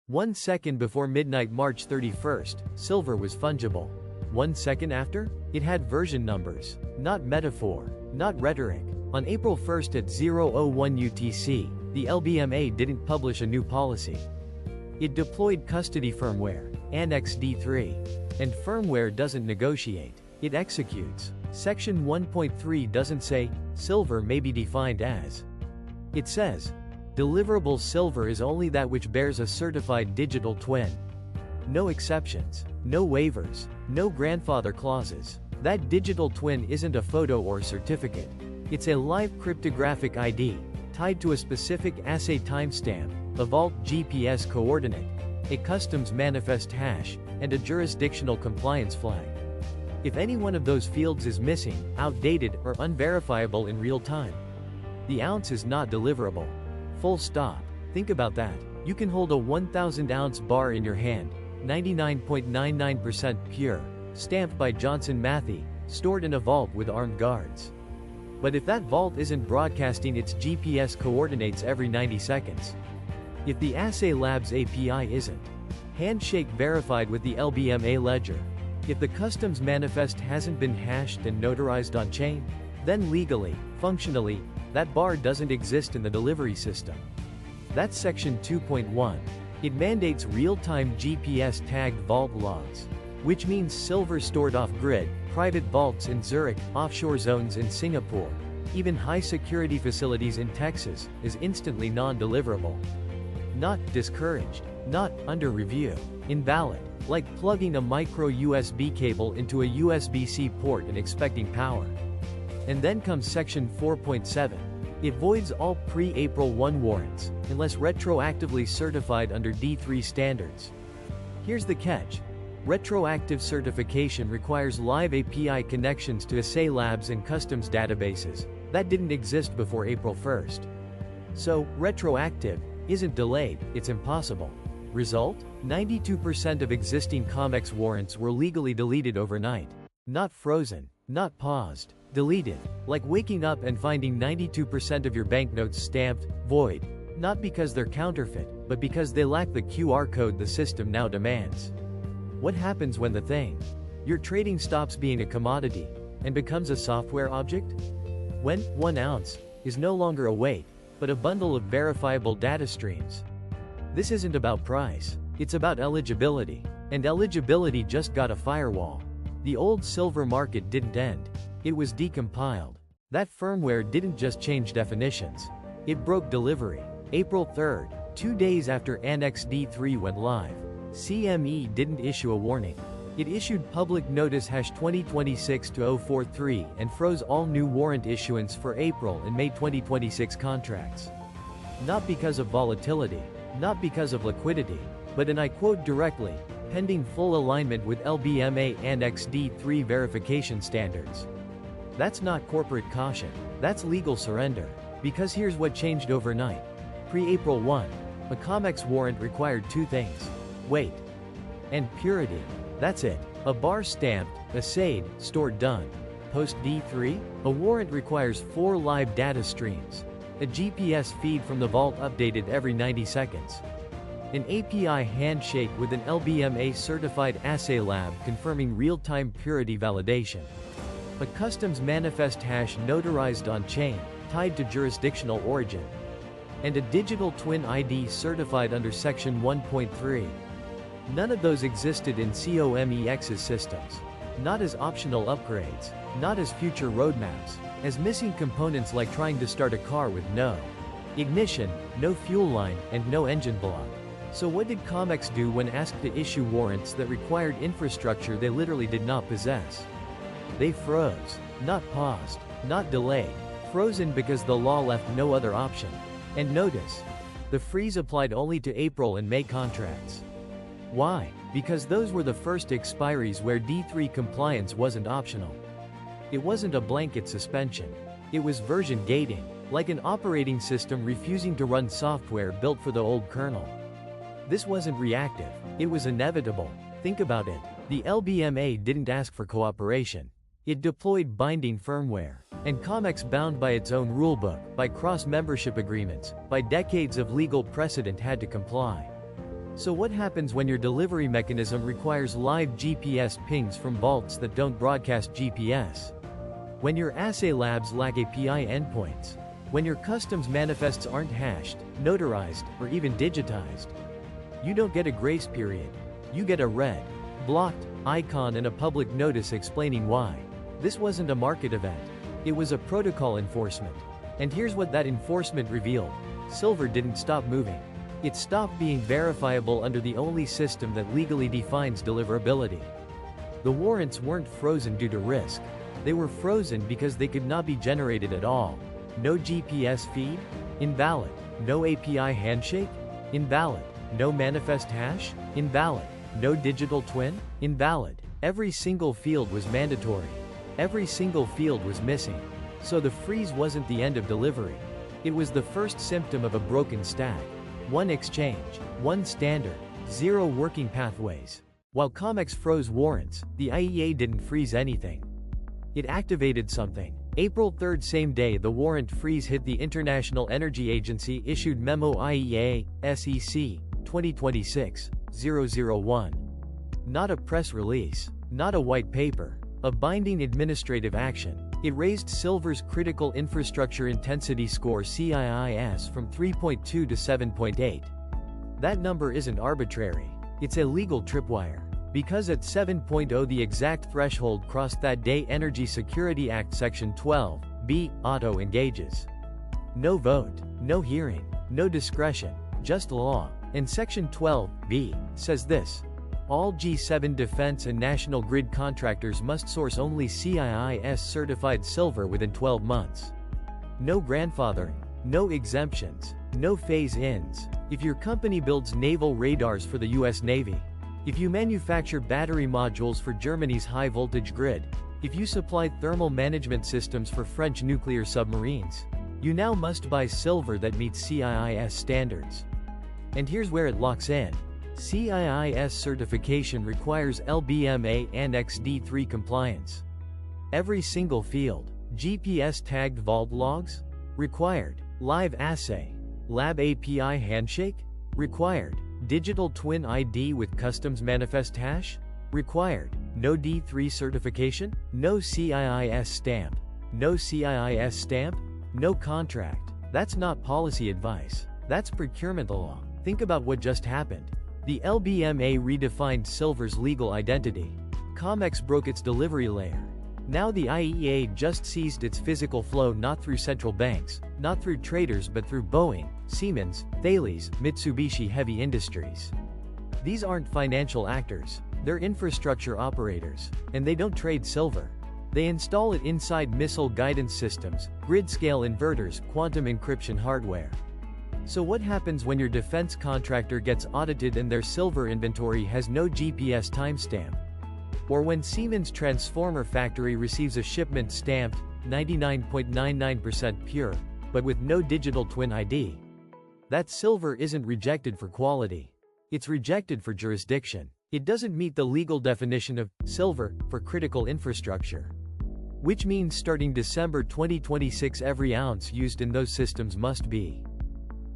1 second before midnight March 31st, silver was fungible. 1 second after, it had version numbers, not metaphor, not rhetoric. On April 1st at 0:01 UTC, the LBMA didn't publish a new policy. It deployed custody firmware, Annex D3. And firmware doesn't negotiate, it executes. Section 1.3 doesn't say, silver may be defined as. It says, deliverable silver is only that which bears a certified digital twin. No exceptions, no waivers, no grandfather clauses. That digital twin isn't a photo or certificate. It's a live cryptographic ID, tied to a specific assay timestamp, a vault GPS coordinate, a customs manifest hash, and a jurisdictional compliance flag. If any one of those fields is missing, outdated, or unverifiable in real time, the ounce is not deliverable. Full stop. Think about that. You can hold a 1,000-ounce bar in your hand, 99.99% pure, stamped by Johnson Matthey, stored in a vault with armed guards. But if that vault isn't broadcasting its GPS coordinates every 90 seconds, if the Assay Labs API isn't handshake verified with the LBMA ledger, if the customs manifest hasn't been hashed and notarized on chain, then legally, functionally, that bar doesn't exist in the delivery system. That's Section 2.1. It mandates real-time GPS-tagged vault logs, which means silver stored off-grid, private vaults in Zurich, offshore zones in Singapore, even high-security facilities in Texas, is instantly non-deliverable. Not discouraged, not under review, invalid, like plugging a micro USB cable into a USB-C port and expecting power. And then comes Section 4.7. It voids all pre-April 1 warrants, unless retroactively certified under D3 standards. Here's the catch. Retroactive certification requires live API connections to Assay Labs and customs databases. That didn't exist before April 1st. So, retroactive isn't delayed, it's impossible. Result? 92% of existing COMEX warrants were legally deleted overnight. Not frozen, not paused, deleted. Like waking up and finding 92% of your banknotes stamped void. Not because they're counterfeit, but because they lack the QR code the system now demands. What happens when the thing you're trading stops being a commodity and becomes a software object? When 1 ounce is no longer a weight, but a bundle of verifiable data streams. This isn't about price, it's about eligibility. And eligibility just got a firewall. The old silver market didn't end. It was decompiled. That firmware didn't just change definitions. It broke delivery. April 3rd, 2 days after Annex D3 went live, CME didn't issue a warning. It issued public notice #2026-043 and froze all new warrant issuance for April and May 2026 contracts. Not because of volatility, not because of liquidity, but, and I quote directly, pending full alignment with LBMA Annex D3 verification standards. That's not corporate caution, that's legal surrender. Because here's what changed overnight. Pre-April 1, a COMEX warrant required 2 things. Weight and purity. That's it. A bar stamped, assayed, stored done. Post D3, a warrant requires 4 live data streams. A GPS feed from the vault updated every 90 seconds. An API handshake with an LBMA certified assay lab confirming real-time purity validation. A customs manifest hash notarized on chain, tied to jurisdictional origin. And a digital twin ID certified under Section 1.3. None of those existed in COMEX's systems. Not as optional upgrades, not as future roadmaps, as missing components like trying to start a car with no ignition, no fuel line, and no engine block. So what did COMEX do when asked to issue warrants that required infrastructure they literally did not possess? They froze, not paused, not delayed, frozen because the law left no other option. And notice, the freeze applied only to April and May contracts. Why? Because those were the first expiries where D3 compliance wasn't optional. It wasn't a blanket suspension. It was version gating, like an operating system refusing to run software built for the old kernel. This wasn't reactive, it was inevitable. Think about it. The LBMA didn't ask for cooperation. It deployed binding firmware. And COMEX, bound by its own rulebook, by cross-membership agreements, by decades of legal precedent, had to comply. So what happens when your delivery mechanism requires live GPS pings from vaults that don't broadcast GPS? When your assay labs lack API endpoints? When your customs manifests aren't hashed, notarized, or even digitized? You don't get a grace period. You get a red, blocked, icon and a public notice explaining why. This wasn't a market event. It was a protocol enforcement. And here's what that enforcement revealed. Silver didn't stop moving. It stopped being verifiable under the only system that legally defines deliverability. The warrants weren't frozen due to risk. They were frozen because they could not be generated at all. No GPS feed? Invalid. No API handshake? Invalid. No manifest hash? Invalid. No digital twin? Invalid. Every single field was mandatory. Every single field was missing. So the freeze wasn't the end of delivery. It was the first symptom of a broken stack. One exchange, one standard, zero working pathways. While COMEX froze warrants, the IEA didn't freeze anything. It activated something. April 3rd, same day the warrant freeze hit, the International Energy Agency issued Memo IEA, SEC, 2026-001. Not a press release. Not a white paper. A binding administrative action. It raised Silver's Critical Infrastructure Intensity Score CIIS from 3.2 to 7.8. That number isn't arbitrary. It's a legal tripwire. Because at 7.0 the exact threshold crossed that day, Energy Security Act Section 12(b) auto engages. No vote, no hearing, no discretion, just law. And Section 12(b) says this: all G7 defense and national grid contractors must source only CIIS certified silver within 12 months. No grandfathering, no exemptions, no phase-ins. If your company builds naval radars for the US Navy, if you manufacture battery modules for Germany's high-voltage grid, if you supply thermal management systems for French nuclear submarines, you now must buy silver that meets CIIS standards. And here's where it locks in. CIIS certification requires LBMA Annex D3 compliance. Every single field. GPS-tagged vault logs? Required. Live assay. Lab API handshake? Required. Digital twin ID with customs manifest hash? Required. No D3 certification? No CIIS stamp. No CIIS stamp? No contract. That's not policy advice. That's procurement law. Think about what just happened. The LBMA redefined silver's legal identity. COMEX broke its delivery layer. Now the IEA just seized its physical flow, not through central banks, not through traders, but through Boeing, Siemens, Thales, Mitsubishi Heavy Industries. These aren't financial actors. They're infrastructure operators. And they don't trade silver. They install it inside missile guidance systems, grid-scale inverters, quantum encryption hardware. So what happens when your defense contractor gets audited and their silver inventory has no GPS timestamp? Or when Siemens Transformer Factory receives a shipment stamped 99.99% pure, but with no digital twin ID? That silver isn't rejected for quality. It's rejected for jurisdiction. It doesn't meet the legal definition of silver for critical infrastructure. Which means starting December 2026 every ounce used in those systems must be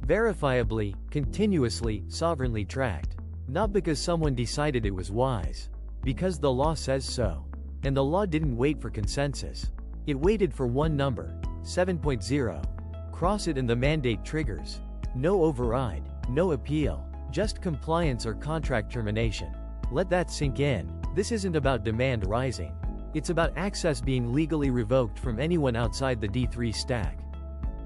verifiably, continuously, sovereignly tracked. Not because someone decided it was wise. Because the law says so. And the law didn't wait for consensus. It waited for one number, 7.0. Cross it and the mandate triggers. No override, no appeal, just compliance or contract termination. Let that sink in. This isn't about demand rising. It's about access being legally revoked from anyone outside the D3 stack.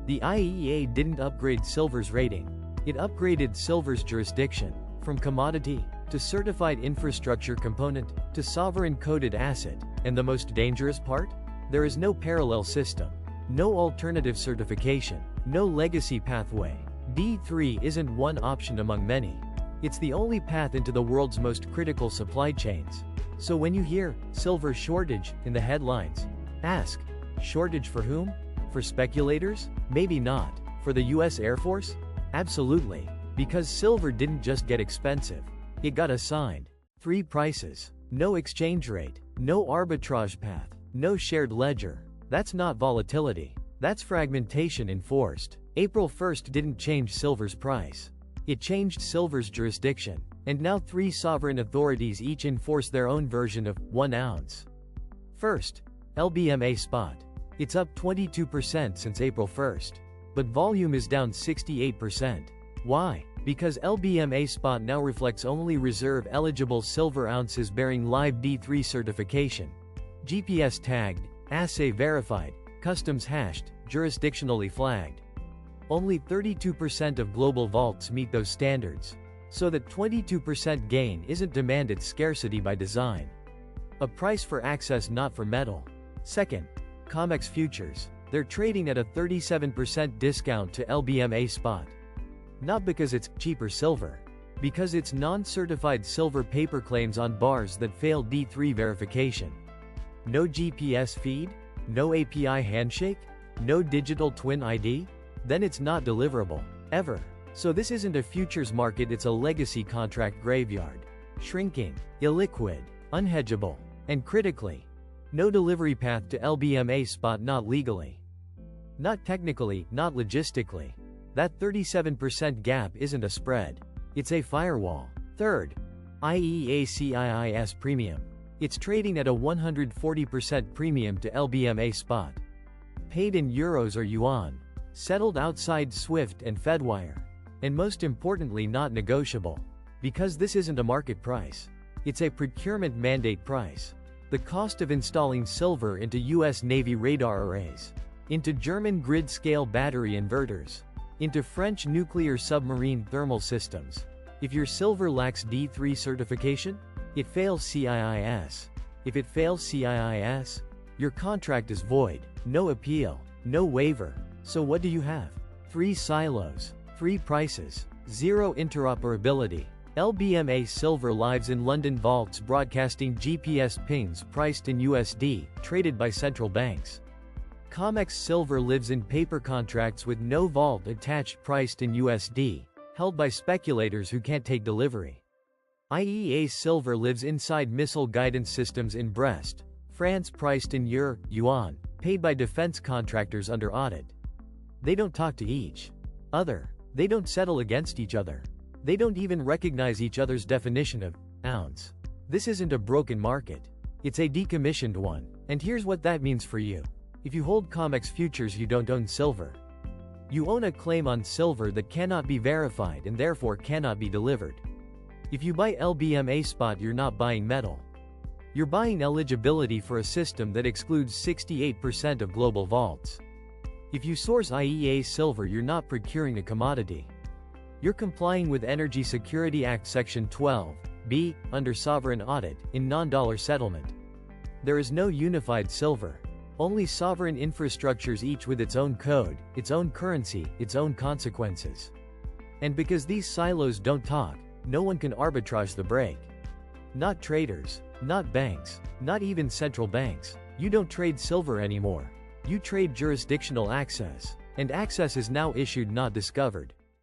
The IEA didn't upgrade silver's rating. It upgraded silver's jurisdiction, from commodity to certified infrastructure component to sovereign coded asset. And the most dangerous part? There is no parallel system, no alternative certification, no legacy pathway. D3 isn't one option among many. It's the only path into the world's most critical supply chains. So when you hear silver shortage in the headlines, ask, shortage for whom? For speculators? Maybe not. For the US Air Force? Absolutely. Because silver didn't just get expensive. It got assigned 3 prices. No exchange rate. No arbitrage path. No shared ledger. That's not volatility. That's fragmentation enforced. April 1st didn't change silver's price. It changed silver's jurisdiction, and now 3 sovereign authorities each enforce their own version of 1 ounce. First, LBMA Spot. It's up 22% since April 1st. But volume is down 68%. Why? Because LBMA Spot now reflects only reserve-eligible silver ounces bearing live D3 certification. GPS tagged, assay verified, customs hashed, jurisdictionally flagged. Only 32% of global vaults meet those standards. So that 22% gain isn't demand, it's scarcity by design. A price for access, not for metal. Second, COMEX futures. They're trading at a 37% discount to LBMA Spot. Not because it's cheaper silver. Because it's non-certified silver paper claims on bars that fail D3 verification. No GPS feed? No API handshake? No digital twin ID? Then it's not deliverable. Ever. So this isn't a futures market, it's a legacy contract graveyard. Shrinking, illiquid, unhedgeable, and critically, no delivery path to LBMA Spot, not legally. Not technically, not logistically. That 37% gap isn't a spread. It's a firewall. Third, IEA CIIS Premium. It's trading at a 140% premium to LBMA Spot. Paid in euros or yuan. Settled outside SWIFT and Fedwire. And most importantly, not negotiable. Because this isn't a market price. It's a procurement mandate price. The cost of installing silver into US Navy radar arrays. Into German grid-scale battery inverters. Into French nuclear submarine thermal systems. If your silver lacks D3 certification, it fails CIIS. If it fails CIIS, your contract is void. No appeal. No waiver. So what do you have? 3 silos. 3 prices. 0 interoperability. LBMA Silver lives in London vaults broadcasting GPS pings priced in USD, traded by central banks. COMEX Silver lives in paper contracts with no vault attached, priced in USD, held by speculators who can't take delivery. IEA Silver lives inside missile guidance systems in Brest, France, priced in yuan, paid by defense contractors under audit. They don't talk to each other. They don't settle against each other. They don't even recognize each other's definition of ounce. This isn't a broken market. It's a decommissioned one. And here's what that means for you. If you hold COMEX futures, you don't own silver. You own a claim on silver that cannot be verified and therefore cannot be delivered. If you buy LBMA Spot, you're not buying metal. You're buying eligibility for a system that excludes 68% of global vaults. If you source IEA Silver, you're not procuring a commodity. You're complying with Energy Security Act Section 12(b) under sovereign audit, in non-dollar settlement. There is no unified silver. Only sovereign infrastructures, each with its own code, its own currency, its own consequences. And because these silos don't talk, no one can arbitrage the break. Not traders, not banks, not even central banks. You don't trade silver anymore. You trade jurisdictional access. And access is now issued, not discovered.